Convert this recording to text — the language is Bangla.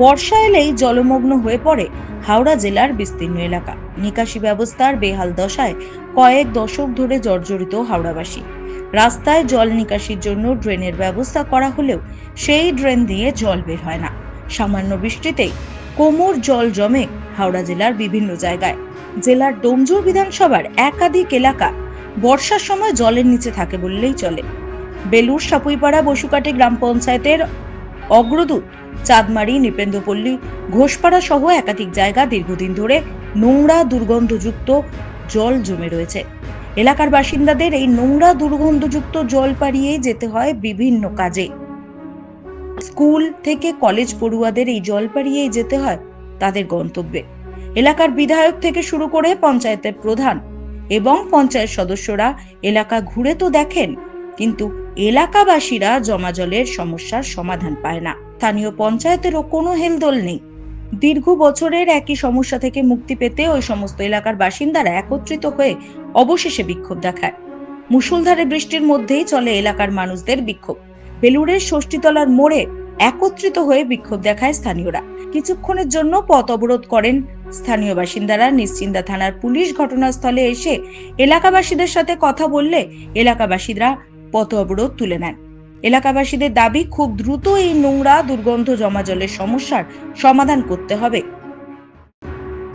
বর্ষা এলেই জলমগ্ন হয়ে পড়ে হাওড়া জেলার বিস্তীর্ণ এলাকা। নিকাশি ব্যবস্থার বেহাল দশায় কয়েক দশক ধরে জর্জরিত হাওড়াবাসী। রাস্তায় জল নিকাশির জন্য ড্রেনের ব্যবস্থা করা হলেও সেই ড্রেন দিয়ে জল বের হয় না। সামান্য বৃষ্টিতেই কোমর জল জমে হাওড়া জেলার বিভিন্ন জায়গায়। জেলার ডোমজুর বিধানসভার একাধিক এলাকা বর্ষার সময় জলের নিচে থাকে বললেই চলে। বেলুর সাপুইপাড়া বসুকাটি গ্রাম পঞ্চায়েতের অগ্রদূত চাঁদমারি, নিপেন্দ্রপল্লী, ঘোষপাড়া সহ একাধিক জায়গা দীর্ঘদিন ধরে নোংরা দুর্গন্ধযুক্ত জল জমে রয়েছে। এলাকার বাসিন্দাদের এই নোংরা দুর্গন্ধযুক্ত জল পাড়িয়ে যেতে হয় বিভিন্ন কাজে। স্কুল থেকে কলেজ পড়ুয়াদের এই জল পাড়িয়েই যেতে হয় তাদের গন্তব্যে। এলাকার বিধায়ক থেকে শুরু করে পঞ্চায়েতের প্রধান এবং পঞ্চায়েত সদস্যরা এলাকা ঘুরে তো দেখেন, কিন্তু এলাকাবাসীরা জমা জলের সমস্যার সমাধান পায় না। স্থানীয় পঞ্চায়েতেরও কোনো হেলদোল নেই। দীর্ঘ বছরের একই সমস্যা থেকে মুক্তি পেতে ওই সমস্ত এলাকার বাসিন্দারা একত্রিত হয়ে অবশেষে বিক্ষোভ দেখায়। মুষলধারে বৃষ্টির মধ্যেই চলে এলাকার মানুষদের বিক্ষোভ। বেলুড়ের ষষ্ঠীতলার মোড়ে একত্রিত হয়ে বিক্ষোভ দেখায় স্থানীয়রা। কিছুক্ষণের জন্য পথ অবরোধ করেন স্থানীয় বাসিন্দারা। নিশ্চিন্দা থানার পুলিশ ঘটনাস্থলে এসে এলাকাবাসীদের সাথে কথা বললে এলাকাবাসীরা পথ অবরোধ তুলে নেন। এলাকাবাসীদের দাবি, খুব দ্রুত এই নোংরা দুর্গন্ধ জমা জলের সমস্যার সমাধান করতে হবে।